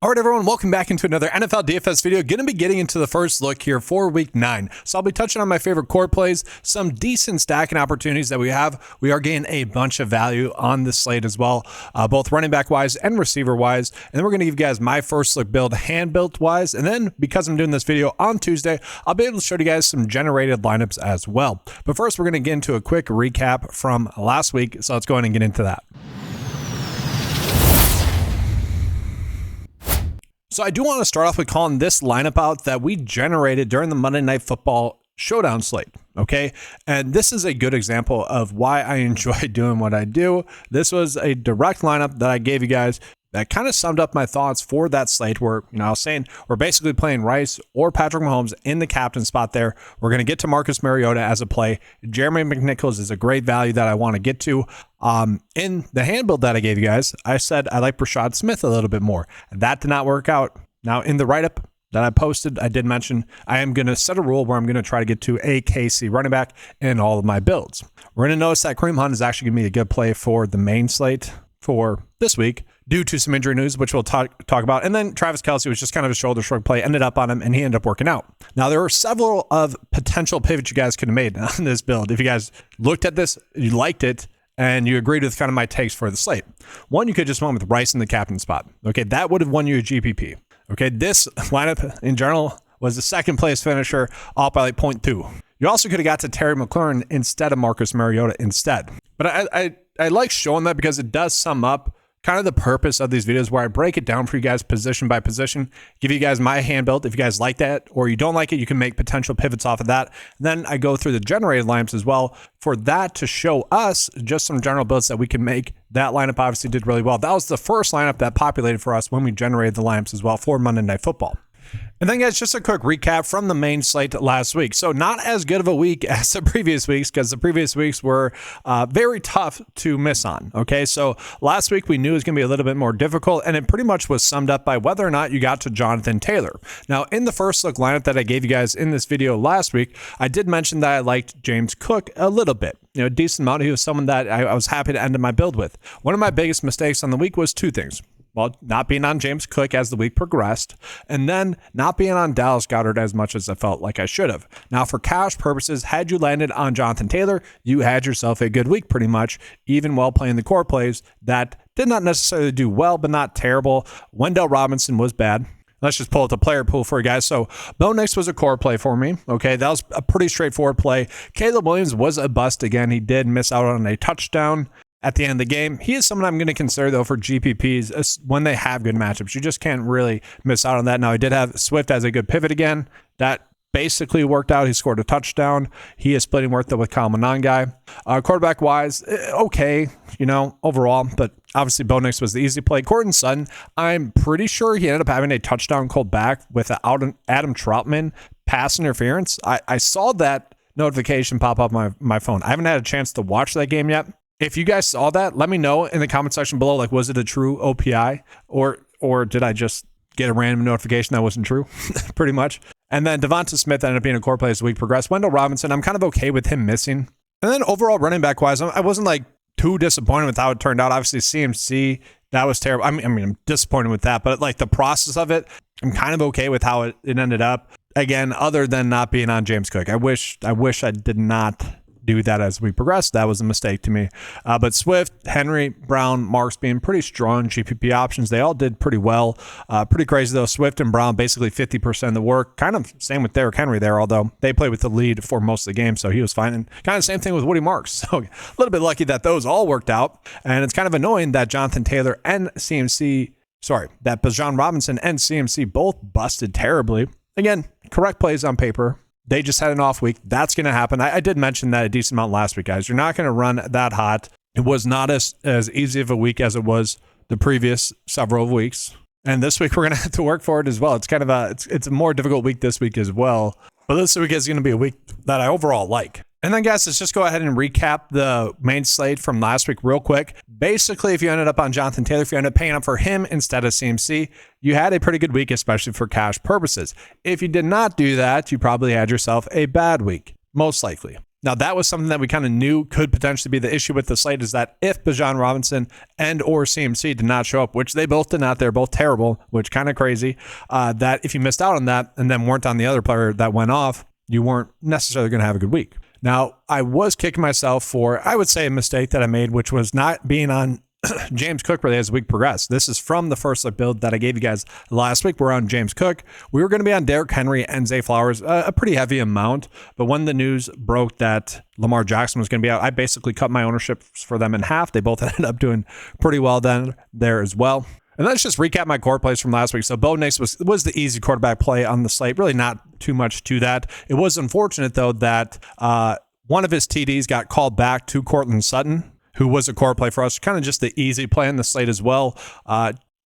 All right, everyone, welcome back into another NFL DFS video. Going to be getting into the first look here for week 9. So I'll be touching on my favorite core plays, some decent stacking opportunities that we have. We are getting a bunch of value on this slate as well, both running back wise and receiver wise. And then we're going to give you guys my first look build hand built wise. And then because I'm doing this video on Tuesday, I'll be able to show you guys some generated lineups as well. But first, we're going to get into a quick recap from last week. So let's go ahead and get into that. So I do want to start off with calling this lineup out that we generated during the Monday Night Football showdown slate, okay? And this is a good example of why I enjoy doing what I do. This was a direct lineup that I gave you guys that kind of summed up my thoughts for that slate where, I was saying we're basically playing Rice or Patrick Mahomes in the captain spot there. We're going to get to Marcus Mariota as a play. Jeremy McNichols is a great value that I want to get to. In the hand build that I gave you guys, I said I like Rashad Smith a little bit more. That did not work out. Now, in the write-up that I posted, I did mention I am going to set a rule where I'm going to try to get to a KC running back in all of my builds. We're going to notice that Kareem Hunt is actually going to be a good play for the main slate for this week due to some injury news, which we'll talk about. And then Travis Kelce was just kind of a shoulder shrug play, ended up on him, and he ended up working out. Now, there are several of potential pivots you guys could have made on this build. If you guys looked at this, you liked it, and you agreed with kind of my takes for the slate. One, you could just went with Rice in the captain spot. Okay, that would have won you a GPP. Okay, this lineup in general was the second place finisher, off by like 0.2. You also could have got to Terry McLaurin instead of Marcus Mariota instead. But I like showing that because it does sum up kind of the purpose of these videos where I break it down for you guys position by position, give you guys my hand build. If you guys like that or you don't like it, you can make potential pivots off of that. And then I go through the generated lineups as well for that to show us just some general builds that we can make. That lineup obviously did really well. That was the first lineup that populated for us when we generated the lineups as well for Monday Night Football. And then, guys, just a quick recap from the main slate last week. So not as good of a week as the previous weeks because the previous weeks were very tough to miss on. Okay, so last week we knew it was going to be a little bit more difficult, and it pretty much was summed up by whether or not you got to Jonathan Taylor. Now, in the first look lineup that I gave you guys in this video last week, I did mention that I liked James Cook a little bit. A decent amount. He was someone that I was happy to end my build with. One of my biggest mistakes on the week was two things. Well, not being on James Cook as the week progressed, and then not being on Dallas Goedert as much as I felt like I should have. Now, for cash purposes, had you landed on Jonathan Taylor, you had yourself a good week pretty much, even while playing the core plays that did not necessarily do well, but not terrible. Wendell Robinson was bad. Let's just pull up the player pool for you guys. So Bo Nix was a core play for me. Okay, that was a pretty straightforward play. Caleb Williams was a bust again. He did miss out on a touchdown at the end of the game. He is someone I'm going to consider, though, for GPPs when they have good matchups. You just can't really miss out on that. Now, I did have Swift as a good pivot again. That basically worked out. He scored a touchdown. He is splitting work, though, with Kyle Monangai. Quarterback-wise, okay, overall, but obviously Bo Nix was the easy play. Courtland Sutton, I'm pretty sure he ended up having a touchdown called back without Adam Troutman pass interference. I saw that notification pop up on my phone. I haven't had a chance to watch that game yet. If you guys saw that, let me know in the comment section below. Like, was it a true OPI or did I just get a random notification that wasn't true? Pretty much. And then Devonta Smith ended up being a core play as the week progressed. Wendell Robinson, I'm kind of okay with him missing. And then overall running back wise, I wasn't like too disappointed with how it turned out. Obviously CMC, that was terrible. I mean, I'm disappointed with that, but like the process of it, I'm kind of okay with how it ended up. Again, other than not being on James Cook. I wish I did not do that as we progressed. That was a mistake to me. But Swift, Henry, Brown, Marks being pretty strong GPP options. They all did pretty well. Pretty crazy though. Swift and Brown basically 50% of the work. Kind of same with Derrick Henry there, although they played with the lead for most of the game, so he was fine. And kind of same thing with Woody Marks. So a little bit lucky that those all worked out. And it's kind of annoying that Jonathan Taylor and that Bijan Robinson and CMC both busted terribly. Again, correct plays on paper. They just had an off week. That's going to happen. I did mention that a decent amount last week, guys. You're not going to run that hot. It was not as easy of a week as it was the previous several weeks. And this week, we're going to have to work for it as well. It's kind of it's a more difficult week this week as well. But this week is going to be a week that I overall like. And then, guys, let's just go ahead and recap the main slate from last week real quick. Basically, if you ended up on Jonathan Taylor, if you ended up paying up for him instead of CMC, you had a pretty good week, especially for cash purposes. If you did not do that, you probably had yourself a bad week, most likely. Now, that was something that we kind of knew could potentially be the issue with the slate, is that if Bijan Robinson and or CMC did not show up, which they both did not, they're both terrible, which kind of crazy, that if you missed out on that and then weren't on the other player that went off, you weren't necessarily going to have a good week. Now, I was kicking myself for, I would say, a mistake that I made, which was not being on James Cook really as the week progressed. This is from the first build that I gave you guys last week. We're on James Cook. We were going to be on Derrick Henry and Zay Flowers, a pretty heavy amount. But when the news broke that Lamar Jackson was going to be out, I basically cut my ownership for them in half. They both ended up doing pretty well then there as well. And let's just recap my core plays from last week. So Bo Nix was the easy quarterback play on the slate. Really not too much to that. It was unfortunate, though, that one of his TDs got called back to Cortland Sutton, who was a core play for us. Kind of just the easy play on the slate as well.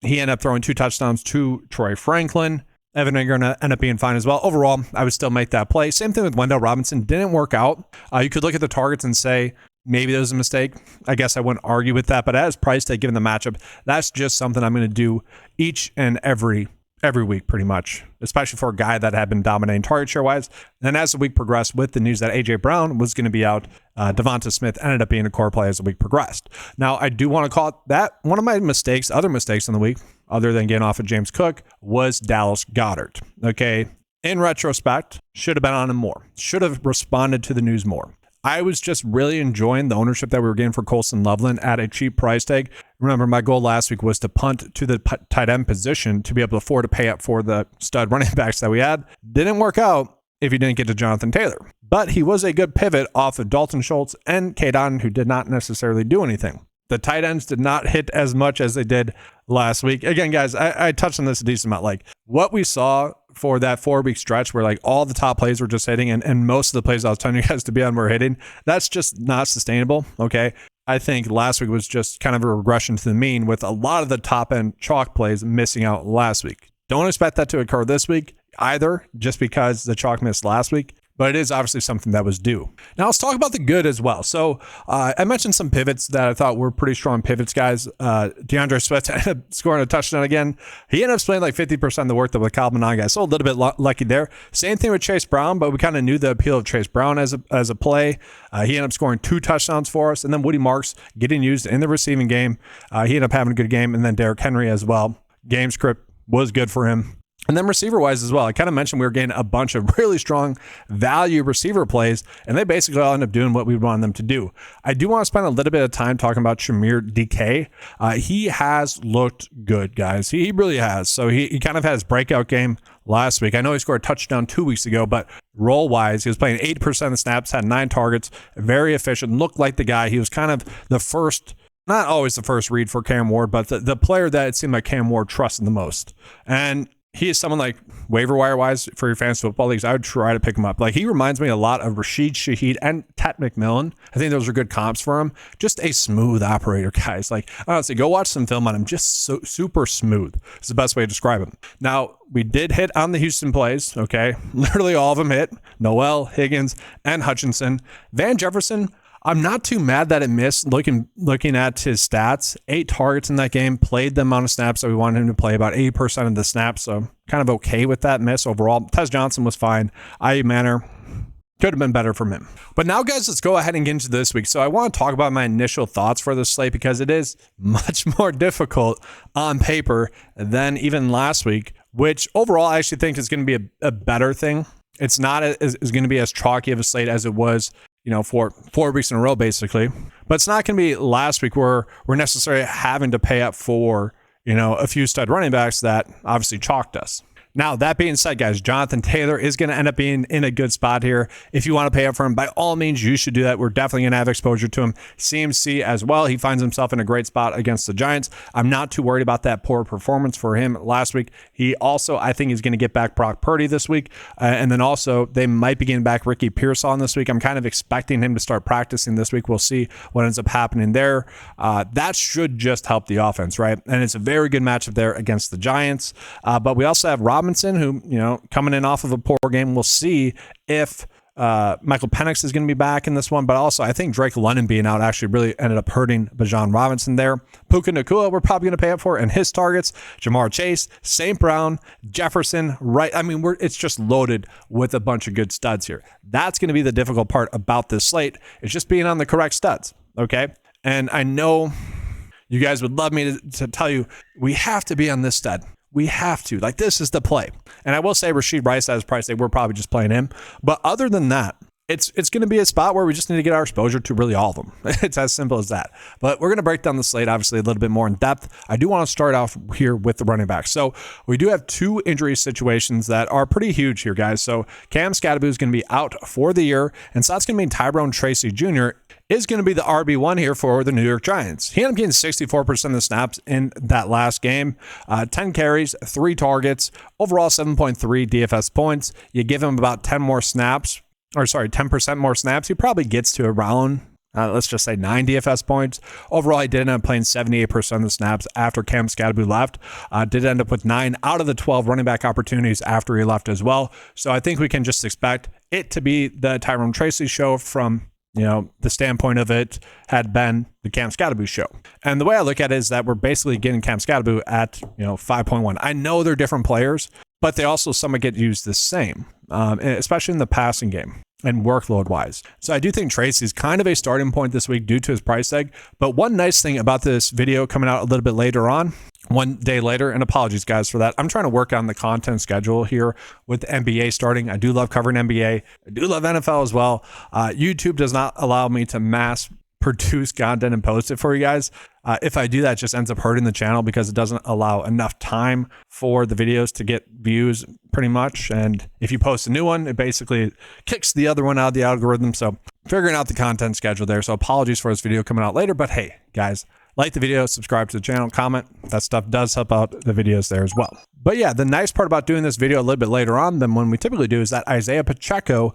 He ended up throwing 2 touchdowns to Troy Franklin. Evan Ingram ended up being fine as well. Overall, I would still make that play. Same thing with Wendell Robinson. Didn't work out. You could look at the targets and say, maybe there was a mistake. I guess I wouldn't argue with that. But as price tag, given the matchup, that's just something I'm going to do each and every week pretty much, especially for a guy that had been dominating target share wise. And then as the week progressed with the news that AJ Brown was going to be out, Devonta Smith ended up being a core play as the week progressed. Now, I do want to call it that one of my mistakes, other mistakes in the week, other than getting off of James Cook, was Dallas Goedert. Okay. In retrospect, should have been on him more, should have responded to the news more. I was just really enjoying the ownership that we were getting for Colson Loveland at a cheap price tag. Remember, my goal last week was to punt to the tight end position to be able to afford to pay up for the stud running backs that we had. Didn't work out if you didn't get to Jonathan Taylor. But he was a good pivot off of Dalton Schultz and Kadon, who did not necessarily do anything. The tight ends did not hit as much as they did last week. Again, guys, I touched on this a decent amount. Like what we saw for that 4-week stretch where like all the top plays were just hitting and most of the plays I was telling you guys to be on were hitting, that's just not sustainable. Okay. I think last week was just kind of a regression to the mean with a lot of the top end chalk plays missing out last week. Don't expect that to occur this week either, just because the chalk missed last week. But it is obviously something that was due. Now let's talk about the good as well. So I mentioned some pivots that I thought were pretty strong pivots, guys. DeAndre Swift ended up scoring a touchdown again. He ended up playing like 50% of the work that the Calvin on guys. So a little bit lucky there. Same thing with Chase Brown, but we kind of knew the appeal of Chase Brown as a play. He ended up scoring 2 touchdowns for us. And then Woody Marks getting used in the receiving game. He ended up having a good game. And then Derrick Henry as well. Game script was good for him. And then receiver-wise as well, I kind of mentioned we were getting a bunch of really strong value receiver plays, and they basically all end up doing what we wanted them to do. I do want to spend a little bit of time talking about Shamir DK. He has looked good, guys. He really has. So he kind of had his breakout game last week. I know he scored a touchdown 2 weeks ago, but role-wise, he was playing 80% of snaps, had 9 targets, very efficient, looked like the guy. He was kind of the first, not always the first read for Cam Ward, but the player that it seemed like Cam Ward trusted the most. And he is someone like waiver wire wise for your fantasy football leagues. I would try to pick him up. Like he reminds me a lot of Rashid Shaheed and Tat McMillan. I think those are good comps for him. Just a smooth operator, guys. Like honestly, go watch some film on him. Just so super smooth. It's the best way to describe him. Now we did hit on the Houston plays. Okay, literally all of them hit. Noel, Higgins, and Hutchinson. Van Jefferson, I'm not too mad that it missed. Looking at his stats, 8 targets in that game, played the amount of snaps that we wanted him to play, about 80% of the snaps. So kind of okay with that miss overall. Tez Johnson was fine. I.E. Manor could have been better from him. But now, guys, let's go ahead and get into this week. So I want to talk about my initial thoughts for this slate because it is much more difficult on paper than even last week, which overall I actually think is going to be a better thing. It's not is going to be as chalky of a slate as it was, for 4 weeks in a row, basically. But it's not going to be last week where we're necessarily having to pay up for, a few stud running backs that obviously chalked us. Now, that being said, guys, Jonathan Taylor is going to end up being in a good spot here. If you want to pay up for him, by all means, you should do that. We're definitely going to have exposure to him. CMC as well. He finds himself in a great spot against the Giants. I'm not too worried about that poor performance for him last week. He also, I think he's going to get back Brock Purdy this week. And then also, they might be getting back Ricky Pearsall this week. I'm kind of expecting him to start practicing this week. We'll see what ends up happening there. That should just help the offense, right? And it's a very good matchup there against the Giants. But we also have Robinson, who, coming in off of a poor game. We'll see if Michael Penix is going to be back in this one, but also I think Drake London being out actually really ended up hurting Bijan Robinson there. Puka Nacua, we're probably going to pay up for, and his targets, Jamar Chase, St. Brown, Jefferson, right? I mean, it's just loaded with a bunch of good studs here. That's going to be the difficult part about this slate. It's just being on the correct studs, okay? And I know you guys would love me to tell you, we have to be on this stud. We have to. Like, this is the play. And I will say Rashid Rice at his price tag, we're probably just playing him. But other than that, it's going to be a spot where we just need to get our exposure to really all of them. It's as simple as that. But we're going to break down the slate, obviously, a little bit more in depth. I do want to start off here with the running backs. So we do have two injury situations that are pretty huge here, guys. So Cam Scatterboo is going to be out for the year. And so that's going to mean Tyrone Tracy Jr. is going to be the RB1 here for the New York Giants. He ended up getting 64% of the snaps in that last game. 10 carries, 3 targets, overall 7.3 DFS points. You give him about 10% more snaps, he probably gets to around, let's just say 9 DFS points. Overall, he did end up playing 78% of the snaps after Cam Scatterboo left. Did end up with 9 out of the 12 running back opportunities after he left as well. So I think we can just expect it to be the Tyrone Tracy show from, the standpoint of it had been the Cam Scatterboo show. And the way I look at it is that we're basically getting Cam Scatterboo at, 5.1. I know they're different players, but they also somewhat get used the same, especially in the passing game and workload wise. So I do think Tracy is kind of a starting point this week due to his price tag. But one nice thing about this video coming out a little bit later on, one day later, and apologies guys for that, I'm trying to work on the content schedule here with the NBA starting. I do love covering NBA. I do love NFL as well. YouTube does not allow me to mass produce content and post it for you guys. If I do that, it just ends up hurting the channel because it doesn't allow enough time for the videos to get views pretty much. And if you post a new one, it basically kicks the other one out of the algorithm. So figuring out the content schedule there. So apologies for this video coming out later, but hey guys, like the video, subscribe to the channel, comment. That stuff does help out the videos there as well. But yeah, the nice part about doing this video a little bit later on than when we typically do is that Isaiah Pacheco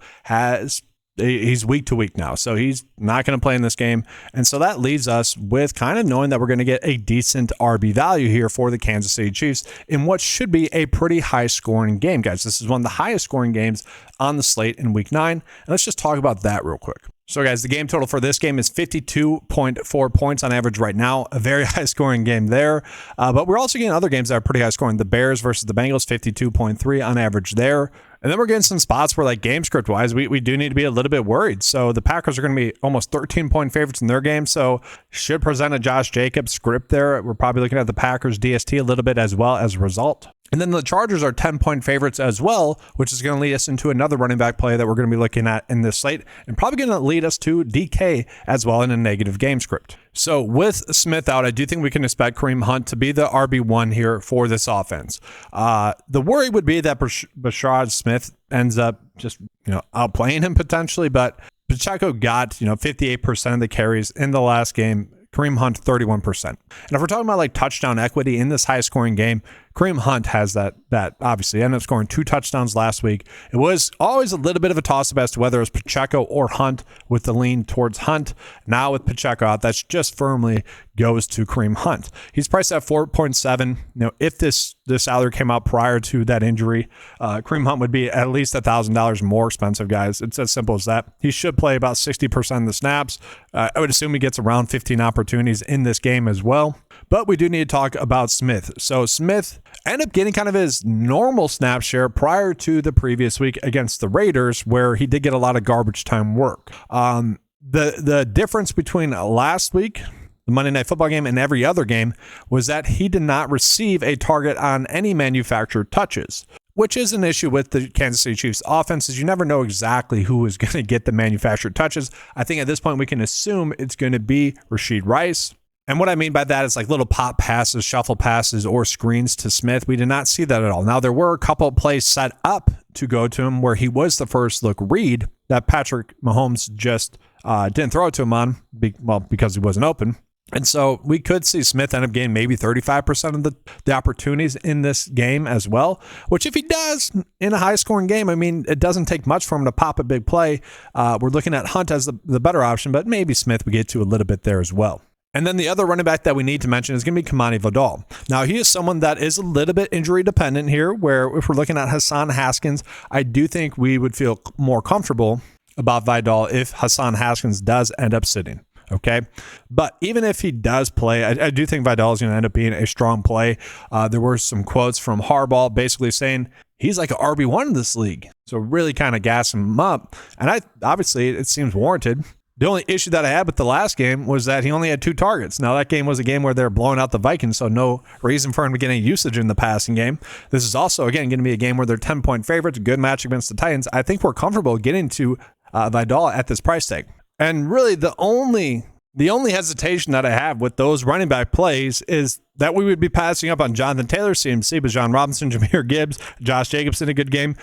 he's week to week now, so he's not going to play in this game. And so that leaves us with kind of knowing that we're going to get a decent RB value here for the Kansas City Chiefs in what should be a pretty high scoring game, guys. This is one of the highest scoring games on the slate in week 9. And let's just talk about that real quick. So guys, the game total for this game is 52.4 points on average right now. A very high scoring game there. But we're also getting other games that are pretty high scoring. The Bears versus the Bengals, 52.3 on average there. And then we're getting some spots where, like, game script wise, we do need to be a little bit worried. So the Packers are going to be almost 13-point favorites in their game. So should present a Josh Jacobs script there. We're probably looking at the Packers DST a little bit as well as a result. And then the Chargers are 10-point favorites as well, which is going to lead us into another running back play that we're going to be looking at in this slate, and probably going to lead us to DK as well in a negative game script. So with Smith out, I do think we can expect Kareem Hunt to be the RB1 here for this offense. The worry would be that Brashad Smith ends up just outplaying him potentially, but Pacheco got 58% of the carries in the last game. Kareem Hunt 31%. And if we're talking about like touchdown equity in this high scoring game, Kareem Hunt has that obviously ended up scoring 2 touchdowns last week. It was always a little bit of a toss-up as to whether it was Pacheco or Hunt, with the lean towards Hunt. Now with Pacheco out, that's just firmly goes to Kareem Hunt. He's priced at 4.7. If this salary came out prior to that injury, Kareem Hunt would be at least $1,000 more expensive, guys. It's as simple as that. He should play about 60% of the snaps. I would assume he gets around 15 opportunities in this game as well. But we do need to talk about Smith. So Smith ended up getting kind of his normal snap share prior to the previous week against the Raiders, where he did get a lot of garbage time work. The difference between last week, the Monday Night Football game, and every other game was that he did not receive a target on any manufactured touches, which is an issue with the Kansas City Chiefs offense, is you never know exactly who is going to get the manufactured touches. I think at this point we can assume it's going to be Rashid Rice. And what I mean by that is like little pop passes, shuffle passes, or screens to Smith. We did not see that at all. Now, there were a couple of plays set up to go to him where he was the first look read that Patrick Mahomes just didn't throw it to him on, because he wasn't open. And so we could see Smith end up getting maybe 35% of the opportunities in this game as well, which if he does in a high-scoring game, I mean, it doesn't take much for him to pop a big play. We're looking at Hunt as the better option, but maybe Smith we get to a little bit there as well. And then the other running back that we need to mention is going to be Kamani Vidal. Now, he is someone that is a little bit injury dependent here, where if we're looking at Hassan Haskins, I do think we would feel more comfortable about Vidal if Hassan Haskins does end up sitting. Okay. But even if he does play, I do think Vidal is going to end up being a strong play. There were some quotes from Harbaugh basically saying he's like an RB1 in this league. So really kind of gassing him up. And obviously it seems warranted. The only issue that I had with the last game was that he only had 2 targets. Now, that game was a game where they're blowing out the Vikings, so no reason for him to get any usage in the passing game. This is also, again, going to be a game where they're 10-point favorites, good match against the Titans. I think we're comfortable getting to Vidal at this price tag. And really, the only hesitation that I have with those running back plays is that we would be passing up on Jonathan Taylor, CMC, but John Robinson, Jahmyr Gibbs, Josh Jacobs in a good game,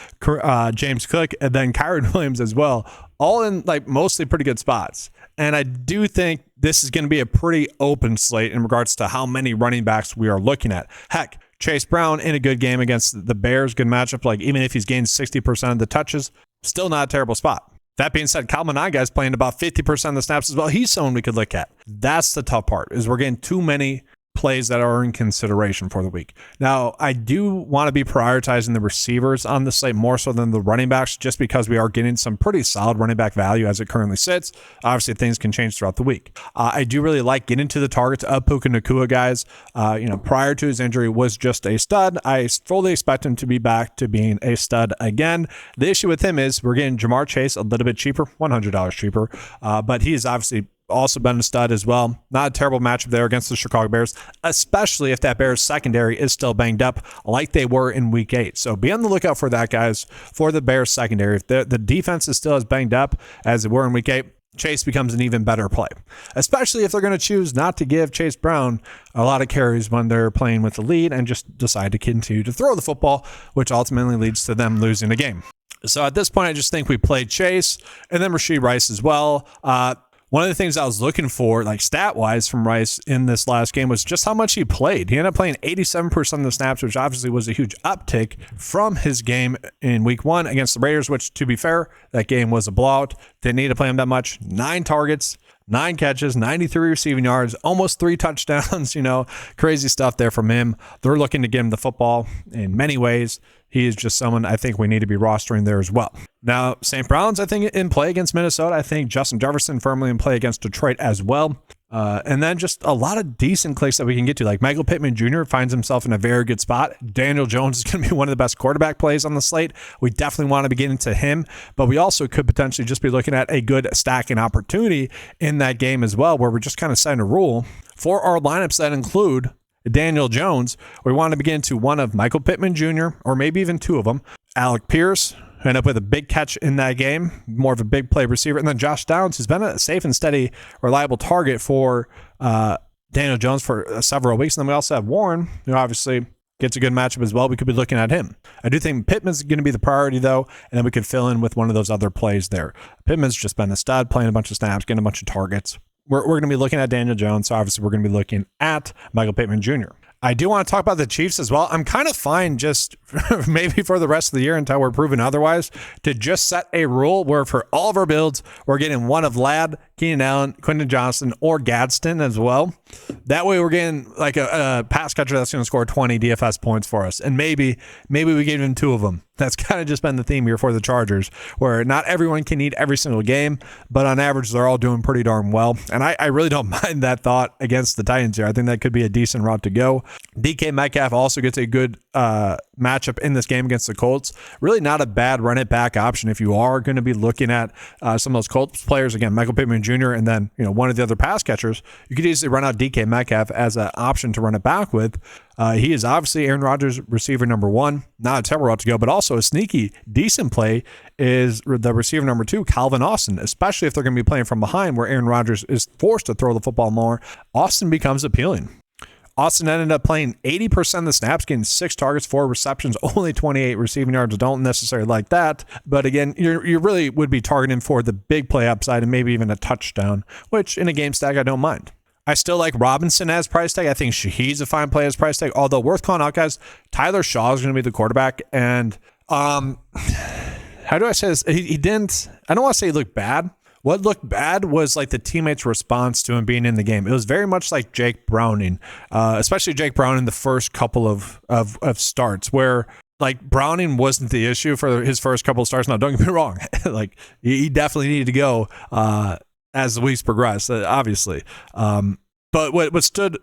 James Cook, and then Kyron Williams as well, all in like mostly pretty good spots. And I do think this is going to be a pretty open slate in regards to how many running backs we are looking at. Heck, Chase Brown in a good game against the Bears, good matchup. Like even if he's gained 60% of the touches, still not a terrible spot. That being said, Kyle Monagha is playing about 50% of the snaps as well. He's someone we could look at. That's the tough part, is we're getting too many plays that are in consideration for the week. Now, I do want to be prioritizing the receivers on the slate more so than the running backs, just because we are getting some pretty solid running back value as it currently sits. Obviously, things can change throughout the week. I do really like getting to the targets of Puka Nacua, guys. Prior to his injury was just a stud. I fully expect him to be back to being a stud again. The issue with him is we're getting Jamar Chase a little bit cheaper, $100 cheaper, but he is obviously also been a stud as well. Not a terrible matchup there against the Chicago Bears, especially if that Bears secondary is still banged up like they were in week 8. So be on the lookout for that, guys, for the Bears secondary. If the defense is still as banged up as they were in week 8, Chase becomes an even better play, especially if they're going to choose not to give Chase Brown a lot of carries when they're playing with the lead and just decide to continue to throw the football, which ultimately leads to them losing the game. So at this point, I just think we played Chase and then Rashee Rice as well. One of the things I was looking for, like stat-wise from Rice in this last game, was just how much he played. He ended up playing 87% of the snaps, which obviously was a huge uptick from his game in week 1 against the Raiders, which, to be fair, that game was a blowout. Didn't need to play him that much. 9 targets, 9 catches, 93 receiving yards, almost 3 touchdowns, crazy stuff there from him. They're looking to get him the football in many ways. He is just someone I think we need to be rostering there as well. Now, St. Brown's, I think, in play against Minnesota. I think Justin Jefferson firmly in play against Detroit as well. And then just a lot of decent clicks that we can get to. Like Michael Pittman Jr. finds himself in a very good spot. Daniel Jones is going to be one of the best quarterback plays on the slate. We definitely want to be getting to him, but we also could potentially just be looking at a good stacking opportunity in that game as well, where we're just kind of setting a rule for our lineups that include Daniel Jones. We want to begin to one of Michael Pittman Jr., or maybe even 2 of them. Alec Pierce, who ended up with a big catch in that game, more of a big play receiver. And then Josh Downs, who's been a safe and steady, reliable target for Daniel Jones for several weeks. And then we also have Warren, who obviously gets a good matchup as well. We could be looking at him. I do think Pittman's going to be the priority, though, and then we could fill in with one of those other plays there. Pittman's just been a stud, playing a bunch of snaps, getting a bunch of targets. We're going to be looking at Daniel Jones, so obviously we're going to be looking at Michael Pittman Jr. I do want to talk about the Chiefs as well. I'm kind of fine just maybe for the rest of the year until we're proven otherwise to just set a rule where for all of our builds, we're getting one of Ladd, Keenan Allen, Quentin Johnston, or Gadsden as well. That way we're getting like a pass catcher that's going to score 20 DFS points for us. And maybe we gave him 2 of them. That's kind of just been the theme here for the Chargers, where not everyone can eat every single game, but on average, they're all doing pretty darn well. And I really don't mind that thought against the Titans here. I think that could be a decent route to go. DK Metcalf also gets a good matchup in this game against the Colts. Really not a bad run it back option if you are going to be looking at some of those Colts players. Again, Michael Pittman Jr. and then one of the other pass catchers. You could easily run out DK Metcalf as an option to run it back with. He is obviously Aaron Rodgers receiver number 1. Not a terrible route to go, but also a sneaky decent play is the receiver number 2, Calvin Austin, especially if they're going to be playing from behind where Aaron Rodgers is forced to throw the football more. Austin becomes appealing. Austin ended up playing 80% of the snaps, getting 6 targets, 4 receptions, only 28 receiving yards. Don't necessarily like that. But again, you really would be targeting for the big play upside and maybe even a touchdown, which in a game stack, I don't mind. I still like Robinson as price tag. I think he's a fine play as price tag. Although worth calling out, guys, Tyler Shaw is going to be the quarterback. And how do I say this? He didn't, I don't want to say he looked bad. What looked bad was like the teammates' response to him being in the game. It was very much like Jake Browning, especially Jake Browning the first couple of starts, where like Browning wasn't the issue for his first couple of starts. Now, don't get me wrong, like he definitely needed to go as the weeks progressed, obviously. But what stood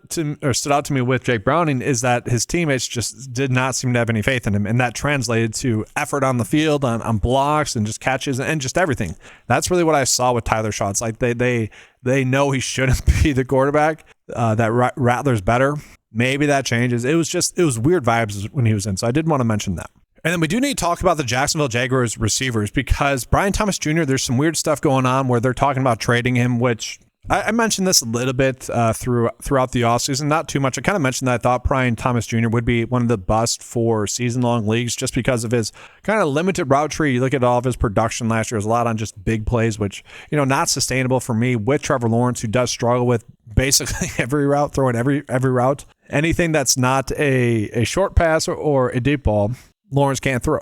out to me with Jake Browning is that his teammates just did not seem to have any faith in him, and that translated to effort on the field, on blocks, and just catches, and just everything. That's really what I saw with Tyler Shaw. It's like they know he shouldn't be the quarterback. That Rattler's better. Maybe that changes. It was weird vibes when he was in, so I did want to mention that. And then we do need to talk about the Jacksonville Jaguars receivers, because Brian Thomas Jr., there's some weird stuff going on where they're talking about trading him, which I mentioned this a little bit throughout the offseason, not too much. I kind of mentioned that I thought Brian Thomas Jr. would be one of the bust for season-long leagues just because of his kind of limited route tree. You look at all of his production last year, it was a lot on just big plays, which, not sustainable for me with Trevor Lawrence, who does struggle with basically every route, throwing every route. Anything that's not a short pass or a deep ball, Lawrence can't throw,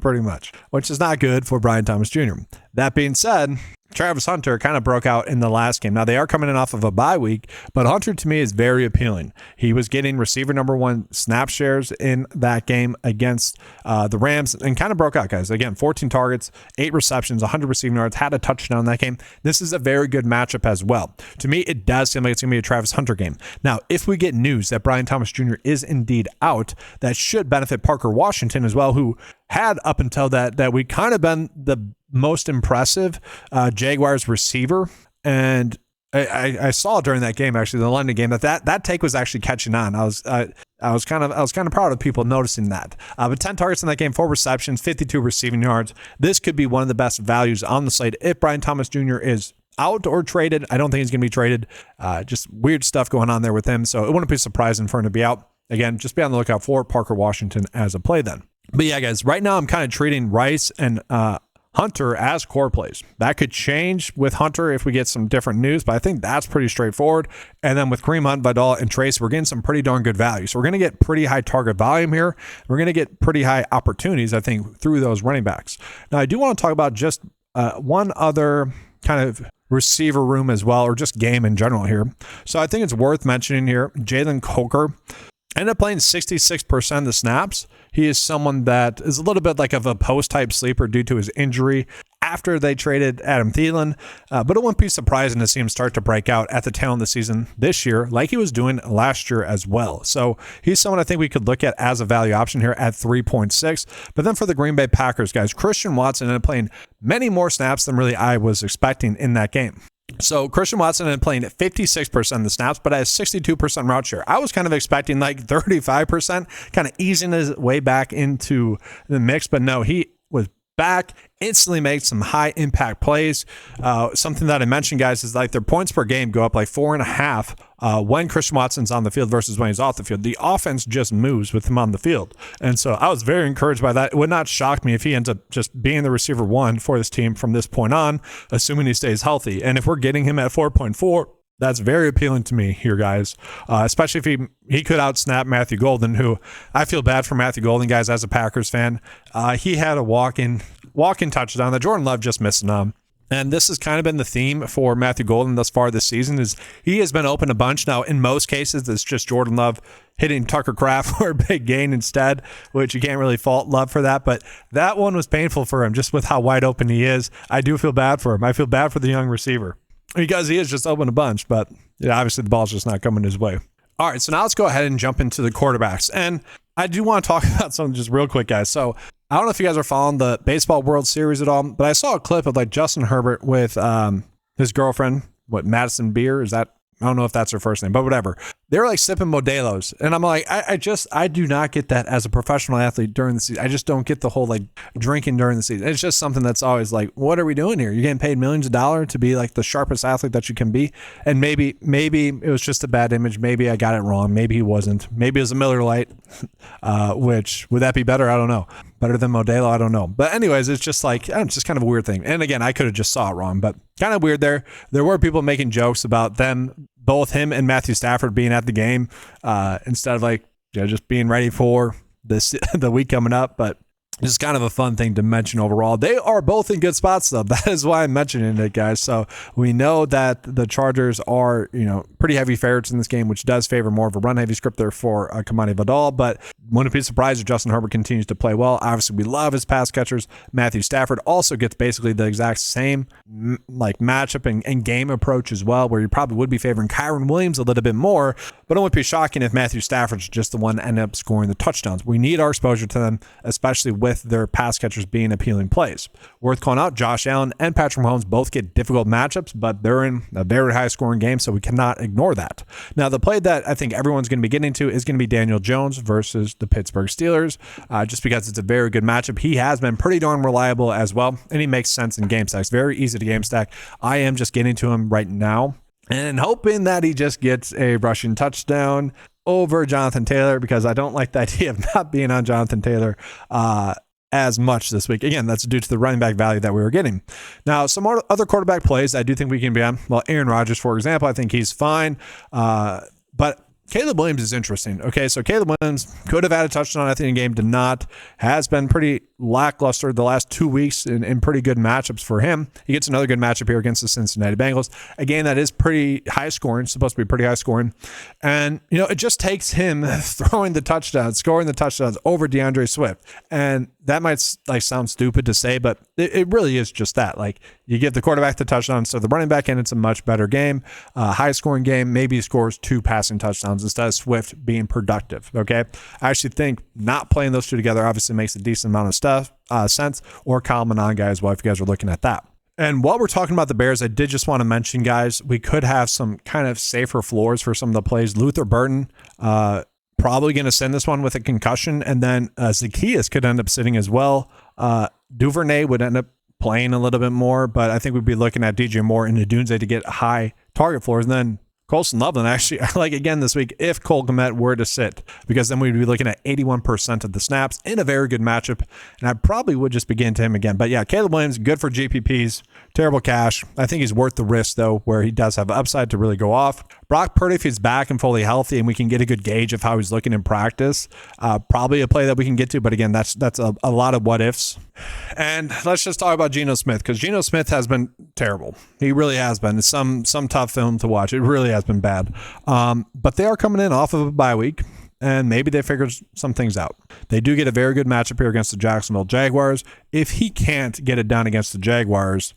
pretty much, which is not good for Brian Thomas Jr. That being said, Travis Hunter kind of broke out in the last game. Now, they are coming in off of a bye week, but Hunter to me is very appealing. He was getting receiver number 1 snap shares in that game against the Rams and kind of broke out, guys. Again, 14 targets, 8 receptions, 100 receiving yards, had a touchdown in that game. This is a very good matchup as well. To me, it does seem like it's going to be a Travis Hunter game. Now, if we get news that Brian Thomas Jr. is indeed out, that should benefit Parker Washington as well, who had up until that week kind of been the most impressive Jaguars receiver. And I saw during that game, actually, the London game, that take was actually catching on. I was kind of proud of people noticing that. But 10 targets in that game, 4 receptions, 52 receiving yards. This could be one of the best values on the slate if Brian Thomas Jr. is out or traded. I don't think he's going to be traded. Just weird stuff going on there with him, so it wouldn't be surprising for him to be out. Again, just be on the lookout for Parker Washington as a play then. But yeah, guys, right now I'm kind of treating Rice and Hunter as core plays. That could change with Hunter if we get some different news, but I think that's pretty straightforward. And then with Kareem Hunt, Vidal, and Trace, we're getting some pretty darn good value. So we're going to get pretty high target volume here. We're going to get pretty high opportunities, I think, through those running backs. Now, I do want to talk about just one other kind of receiver room as well, or just game in general here. So I think it's worth mentioning here, Jalen Coker ended up playing 66% of the snaps. He is someone that is a little bit like of a post-type sleeper due to his injury after they traded Adam Thielen, but it wouldn't be surprising to see him start to break out at the tail end of the season this year like he was doing last year as well. So he's someone I think we could look at as a value option here at 3.6. But then for the Green Bay Packers, guys, Christian Watson ended up playing many more snaps than really I was expecting in that game. So Christian Watson ended up playing at 56% of the snaps, but at a 62% route share. I was kind of expecting like 35%, kind of easing his way back into the mix, but no, he was back, instantly made some high impact plays. Something that I mentioned, guys, is like their points per game go up like 4.5 when Christian Watson's on the field versus when he's off the field. The offense just moves with him on the field. And so I was very encouraged by that. It would not shock me if he ends up just being the receiver 1 for this team from this point on, assuming he stays healthy. And if we're getting him at 4.4, that's very appealing to me here, guys, especially if he could outsnap Matthew Golden, who I feel bad for Matthew Golden, guys, as a Packers fan. He had a walk-in touchdown that Jordan Love just missed on. And this has kind of been the theme for Matthew Golden thus far this season, is he has been open a bunch. Now, in most cases, it's just Jordan Love hitting Tucker Kraft for a big gain instead, which you can't really fault Love for that. But that one was painful for him just with how wide open he is. I do feel bad for him. I feel bad for the young receiver, because he is just open a bunch, but yeah, obviously the ball's just not coming his way. All right, so now let's go ahead and jump into the quarterbacks. And I do want to talk about something just real quick, guys. So I don't know if you guys are following the Baseball World Series at all, but I saw a clip of like Justin Herbert with his girlfriend, Madison Beer, is that? I don't know if that's her first name, but whatever. They were like sipping Modelo's. And I'm like, I do not get that as a professional athlete during the season. I just don't get the whole like drinking during the season. It's just something that's always like, what are we doing here? You're getting paid millions of dollars to be like the sharpest athlete that you can be. And maybe it was just a bad image. Maybe I got it wrong. Maybe he wasn't. Maybe it was a Miller Lite, which would that be better? I don't know. Better than Modelo? I don't know. But anyways, it's just like, it's just kind of a weird thing. And again, I could have just saw it wrong, but kind of weird there. There were people making jokes about them, both him and Matthew Stafford being at the game instead of like, just being ready for the week coming up. But Just kind of a fun thing to mention overall. They are both in good spots, though. That is why I'm mentioning it, guys. So we know that the Chargers are, pretty heavy favorites in this game, which does favor more of a run-heavy script there for Kamani Vidal. But wouldn't be surprised if Justin Herbert continues to play well. Obviously, we love his pass catchers. Matthew Stafford also gets basically the exact same matchup and game approach as well, where you probably would be favoring Kyren Williams a little bit more. But it wouldn't be shocking if Matthew Stafford's just the one that ended up scoring the touchdowns. We need our exposure to them, especially with their pass catchers being appealing plays. Worth calling out, Josh Allen and Patrick Mahomes both get difficult matchups, but they're in a very high-scoring game, so we cannot ignore that. Now, the play that I think everyone's going to be getting to is going to be Daniel Jones versus the Pittsburgh Steelers, just because it's a very good matchup. He has been pretty darn reliable as well, and he makes sense in game stacks. Very easy to game stack. I am just getting to him right now and hoping that he just gets a rushing touchdown over Jonathan Taylor, because I don't like the idea of not being on Jonathan Taylor as much this week. Again, that's due to the running back value that we were getting. Now, some other quarterback plays I do think we can be on. Well, Aaron Rodgers, for example, I think he's fine. But Caleb Williams is interesting. Okay, so Caleb Williams could have had a touchdown at the end game, did not. Has been pretty lackluster the last 2 weeks in pretty good matchups for him. He gets another good matchup here against the Cincinnati Bengals. Again, that is pretty high scoring, supposed to be pretty high scoring. And, it just takes him throwing the touchdowns, scoring the touchdowns over DeAndre Swift. And that might sound stupid to say, but it really is just that. You give the quarterback the touchdown, so the running back end, it's a much better game, high scoring game. Maybe he scores 2 passing touchdowns instead of Swift being productive. Okay, I actually think not playing those two together obviously makes a decent amount of sense. Or Kyle Monanga as well, if you guys are looking at that. And while we're talking about the Bears, I did just want to mention, guys, we could have some kind of safer floors for some of the plays. Luther Burton, probably going to send this one with a concussion, and then Zacchaeus could end up sitting as well. Duvernay would end up playing a little bit more, but I think we'd be looking at DJ Moore and Adunze to get high target floors. And then Colson Loveland, actually, again this week, if Cole Kmet were to sit, because then we'd be looking at 81% of the snaps in a very good matchup, and I probably would just begin to him again. But yeah, Caleb Williams, good for GPPs, terrible cash. I think he's worth the risk, though, where he does have upside to really go off. Brock Purdy, if he's back and fully healthy and we can get a good gauge of how he's looking in practice, probably a play that we can get to, but again, that's a lot of what ifs. And let's just talk about Geno Smith, because Geno Smith has been terrible. He really has been. It's some tough film to watch. It really has been bad. But they are coming in off of a bye week, and maybe they figured some things out. They do get a very good matchup here against the Jacksonville Jaguars. If he can't get it done against the Jaguars,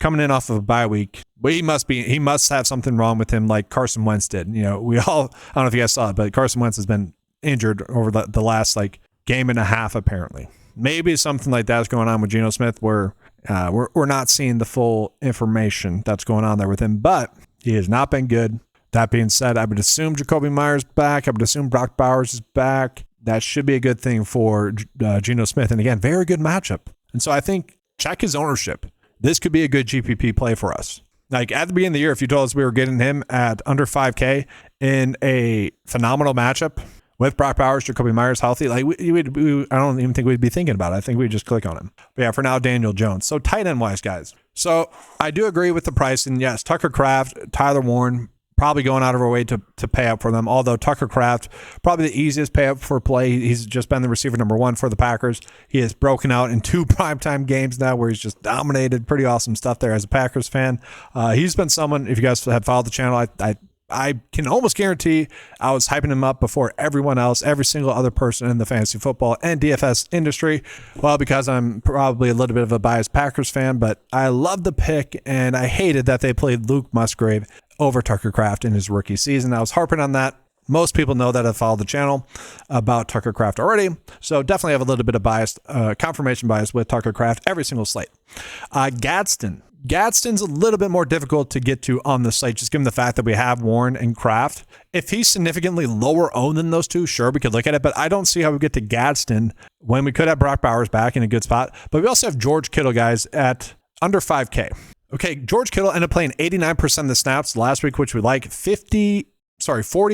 coming in off of a bye week, he must have something wrong with him, like Carson Wentz did. I don't know if you guys saw it, but Carson Wentz has been injured over the last game and a half, apparently. Maybe something like that's going on with Geno Smith, where we're not seeing the full information that's going on there with him, but he has not been good. That being said, I would assume Jacoby Myers back. I would assume Brock Bowers is back. That should be a good thing for Geno Smith. And again, very good matchup. And so I think check his ownership. This could be a good GPP play for us. At the beginning of the year, if you told us we were getting him at under 5K in a phenomenal matchup with Brock Bowers, Jacoby Myers healthy, I don't even think we'd be thinking about it. I think we'd just click on him. But yeah, for now, Daniel Jones. So tight end wise, guys. So I do agree with the pricing. Yes, Tucker Kraft, Tyler Warren, probably going out of our way to pay up for them. Although Tucker Kraft, probably the easiest pay up for play. He's just been the receiver number 1 for the Packers. He has broken out in 2 primetime games now where he's just dominated. Pretty awesome stuff there as a Packers fan. He's been someone, if you guys have followed the channel, I can almost guarantee I was hyping him up before everyone else, every single other person in the fantasy football and DFS industry. Well, because I'm probably a little bit of a biased Packers fan, but I love the pick, and I hated that they played Luke Musgrave over Tucker Kraft in his rookie season. I was harping on that. Most people know that I followed the channel about Tucker Kraft already, so definitely have a little bit of bias, confirmation bias with Tucker Kraft every single slate. Gadsden's a little bit more difficult to get to on the slate, just given the fact that we have Warren and Kraft. If he's significantly lower owned than those two, sure, we could look at it, but I don't see how we get to Gadsden when we could have Brock Bowers back in a good spot. But we also have George Kittle, guys, at under 5K. Okay, George Kittle ended up playing 89% of the snaps last week, which we like. 40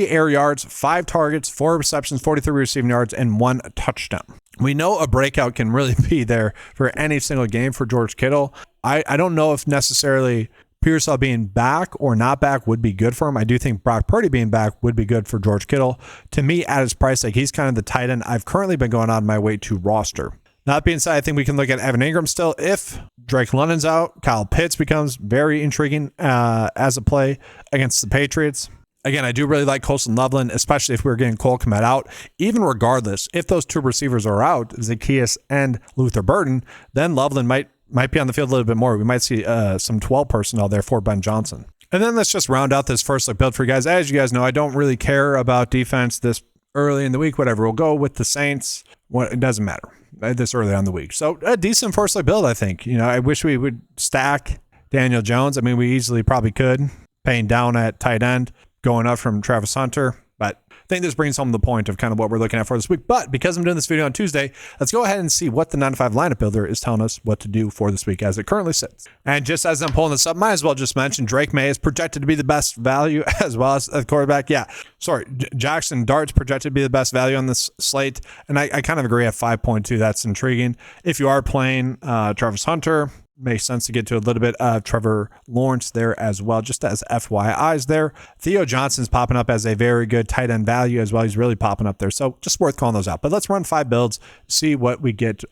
air yards, 5 targets, 4 receptions, 43 receiving yards, and 1 touchdown. We know a breakout can really be there for any single game for George Kittle. I don't know if necessarily Pearsall being back or not back would be good for him. I do think Brock Purdy being back would be good for George Kittle. To me, at his price, he's kind of the tight end I've currently been going on my way to roster. That being said, I think we can look at Evan Ingram still. If Drake London's out, Kyle Pitts becomes very intriguing as a play against the Patriots. Again, I do really like Colston Loveland, especially if we're getting Cole Kmet out. Even regardless, if those two receivers are out, Zacchaeus and Luther Burton, then Loveland might be on the field a little bit more. We might see some 12 personnel there for Ben Johnson. And then let's just round out this first look build for you guys. As you guys know, I don't really care about defense this early in the week, whatever. We'll go with the Saints. It doesn't matter this early on the week. So a decent first look build, I think. I wish we would stack Daniel Jones. I mean, we easily probably could, paying down at tight end, going up from Travis Hunter. But I think this brings home the point of kind of what we're looking at for this week. But because I'm doing this video on Tuesday, let's go ahead and see what the 9-to-5 lineup builder is telling us what to do for this week as it currently sits. And just as I'm pulling this up, might as well just mention Drake May is projected to be the best value as well as the quarterback. Yeah, sorry, Jackson Dart's projected to be the best value on this slate. And I kind of agree at 5.2. That's intriguing. If you are playing Travis Hunter, makes sense to get to a little bit of Trevor Lawrence there as well, just as FYIs there. Theo Johnson's popping up as a very good tight end value as well. He's really popping up there. So just worth calling those out. But let's run 5 builds, see what we get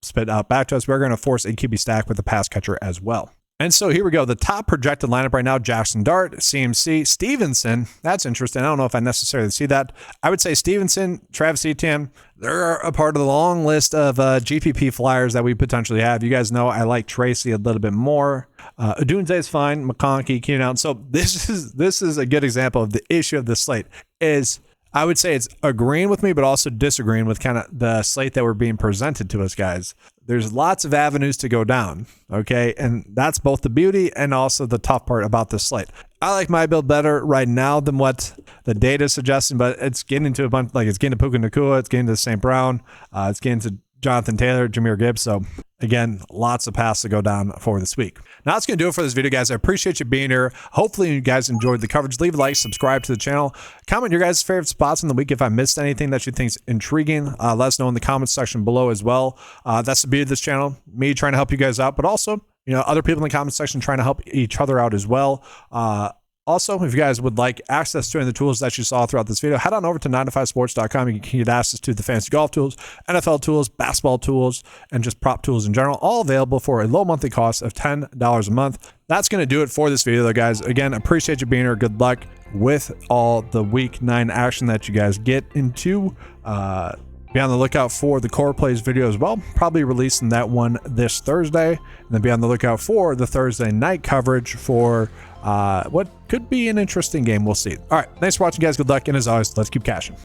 spit out back to us. We're going to force a QB stack with a pass catcher as well. And so here we go. The top projected lineup right now, Jackson Dart, CMC, Stevenson. That's interesting. I don't know if I necessarily see that. I would say Stevenson, Travis Etienne, they're a part of the long list of GPP flyers that we potentially have. You guys know I like Tracy a little bit more. Odunze is fine. McConkey, Keenan Allen. So this is a good example of the issue of the slate is I would say it's agreeing with me, but also disagreeing with kind of the slate that we're being presented to us, guys. There's lots of avenues to go down, okay? And that's both the beauty and also the tough part about this slate. I like my build better right now than what the data is suggesting, but it's getting into a bunch, like it's getting to Puka Nacua, it's getting to St. Brown, it's getting to Jonathan Taylor, Jahmyr Gibbs. So again, lots of paths to go down for this week. Now that's going to do it for this video, guys. I appreciate you being here. Hopefully you guys enjoyed the coverage. Leave a like, subscribe to the channel. Comment your guys' favorite spots in the week. If I missed anything that you think is intriguing, let us know in the comments section below as well. That's the beauty of this channel, me trying to help you guys out, but also, other people in the comment section trying to help each other out as well. Also, if you guys would like access to any of the tools that you saw throughout this video, head on over to 9to5sports.com. You can get access to the fantasy golf tools, NFL tools, basketball tools, and just prop tools in general, all available for a low monthly cost of $10 a month. That's going to do it for this video, though, guys. Again, appreciate you being here. Good luck with all the week 9 action that you guys get into. Be on the lookout for the core plays video as well. Probably releasing that one this Thursday. And then be on the lookout for the Thursday night coverage for what could be an interesting game. We'll see. All right. Thanks for watching, guys. Good luck. And as always, let's keep cashing.